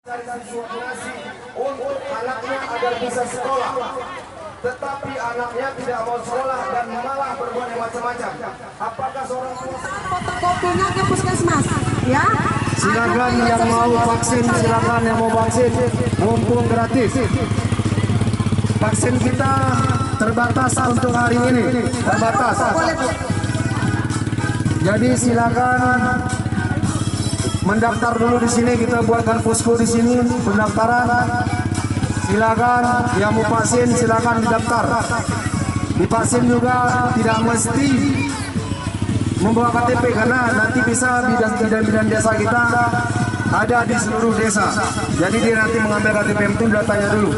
donasi untuk anaknya agar bisa sekolah, tetapi anaknya tidak mau sekolah dan malah berbuat yang macam-macam. Apakah seorang tua fotokopinya ke puskesmas ya? Silakan yang mau vaksin, silakan yang mau vaksin, mumpung gratis. Vaksin kita terbatas untuk hari ini, terbatas. Jadi silakan mendaftar dulu di sini, kita buatkan posko di sini pendaftaran. Silakan yang mau vaksin silakan didaftar. Divaksin juga tidak mesti membawa KTP karena nanti bisa bidan-bidan desa kita ada di seluruh desa. Jadi dia nanti mengambil KTP itu datanya dulu.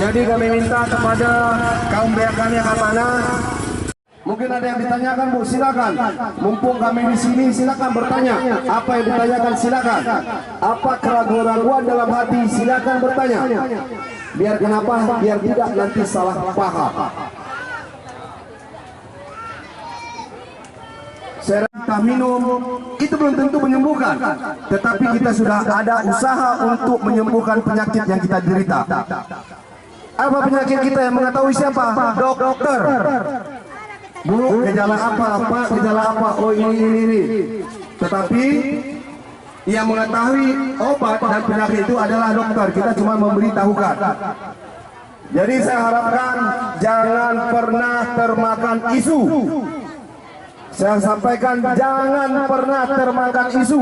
Jadi kami minta kepada kaum BK kami Kapana, mungkin ada yang ditanyakan Bu, silakan. Mumpung kami di sini, silakan bertanya. Apa yang ditanyakan silakan. Apa keraguan-keraguan dalam hati silakan bertanya. Biar kenapa? Biar tidak nanti salah paham. Kita minum itu belum tentu menyembuhkan, tetapi kita sudah ada usaha untuk menyembuhkan penyakit yang kita derita. Apa penyakit kita yang mengetahui siapa? Dokter. Bu, gejala apa? Gejala apa? Oh ini. Tetapi yang mengetahui obat dan penyakit itu adalah dokter. Kita cuma memberitahukan. Jadi saya harapkan jangan pernah termakan isu. Saya sampaikan jangan pernah termakan isu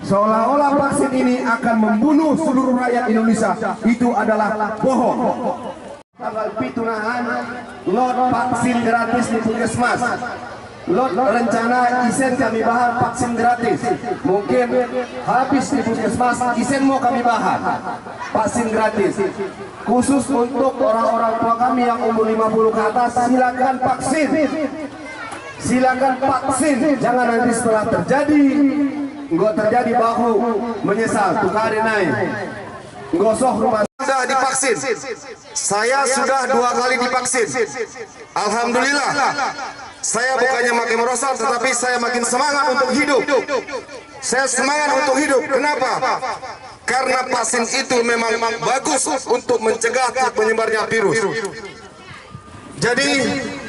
seolah-olah vaksin ini akan membunuh seluruh rakyat Indonesia. Itu adalah bohong. Tanggal pitunahan lot vaksin gratis di puskesmas. Lot rencana isen kami bahas vaksin gratis. Mungkin habis di puskesmas isen mau kami bahas vaksin gratis. Khusus untuk orang-orang tua kami yang umur 50 ke atas, silakan vaksin. Silakan vaksin, jangan nanti setelah terjadi nggak terjadi bahu menyesal tukar naik gosok rumah. Sudah divaksin, saya sudah 2 kali divaksin. Alhamdulillah, saya bukannya makin merosot, tetapi saya makin semangat untuk hidup. Saya semangat untuk hidup. Kenapa? Karena vaksin itu memang bagus untuk mencegah penyebarnya virus. Jadi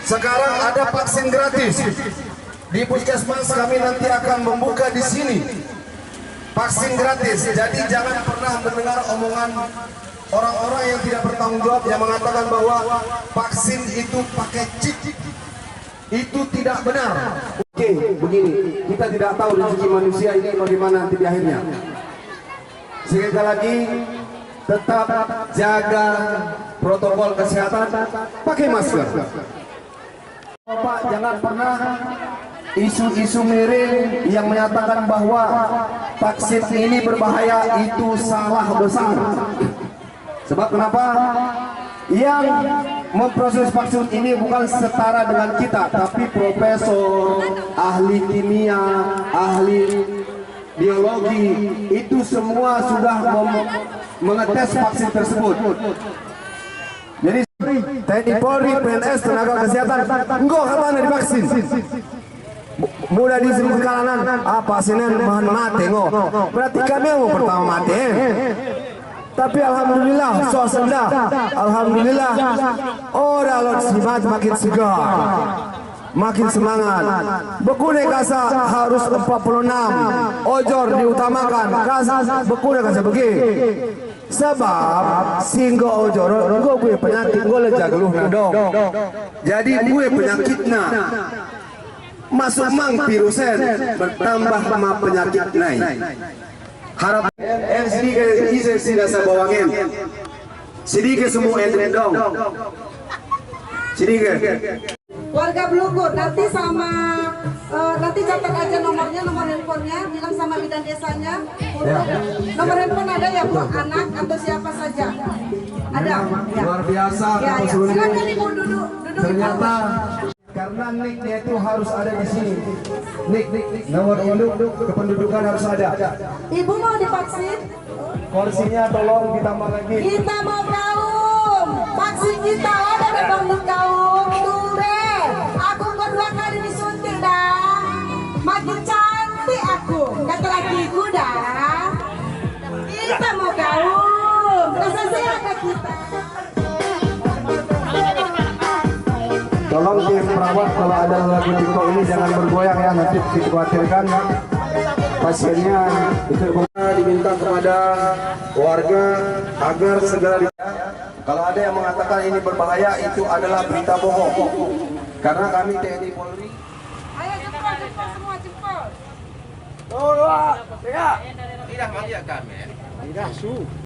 sekarang ada vaksin gratis di puskesmas. Kami nanti akan membuka di sini vaksin gratis. Jadi jangan pernah mendengar omongan orang-orang yang tidak bertanggung jawab yang mengatakan bahwa vaksin itu pakai chip. Itu tidak benar. Oke, begini, kita tidak tahu rezeki manusia ini bagaimana nanti di akhirnya. Sekali lagi, tetap jaga protokol kesehatan, pakai masker. Bapak jangan pernah isu-isu miring yang menyatakan bahwa vaksin ini berbahaya, itu salah besar. Sebab kenapa? Yang memproses vaksin ini bukan setara dengan kita, tapi profesor, ahli kimia, ahli biologi, itu semua sudah mengetes vaksin tersebut. Jadi TNI Polri, PNS, tenaga kesehatan enggak katanya divaksin. Mudah disebut kalanan vaksinnya bahan mati enggak. Berarti kami yang pertama mati. Tapi alhamdulillah suasana, alhamdulillah orang lot simat makin segar, makin semangat. Bekune kasa harus 46, ojor diutamakan. Kasa bekune kasa begini. Sebab singgo ojor gue penyakit gue lejak lu dong. Jadi gue penyakitnya masuk mang virusen bertambah sama penyakit naik. Harap sedikit isi tidak saya bawangin. Sedikit semua dong. Sedikit. Warga Blugur nanti sama nanti catat aja nomornya, nomor handphonenya, bilang sama bidan desanya. Nomor handphone ada ya Bu, anak atau siapa saja? Ada. Ya. Luar biasa. Ya. Silakan Ibu duduk. Ternyata karena nicknya itu harus ada di sini. Nick, nomor induk kependudukan harus ada. Ibu mau divaksin? Porsinya tolong ditambah lagi. Kita mau kaum vaksin kita ada memang di kaum tumbe. Aku kedua kali disuntik dah. Makin cantik aku. Kata lakiku dah. Tolong tim perawat kalau ada lagu TikTok ini jangan bergoyang ya, nanti dikhawatirkan pasiennya itu. Diminta kepada warga agar segera kalau ada yang mengatakan ini berbahaya, itu adalah berita bohong. Karena kami TNI Polri. Ayo jempol semua jempol. Tidak mati ya kami. Tidak su.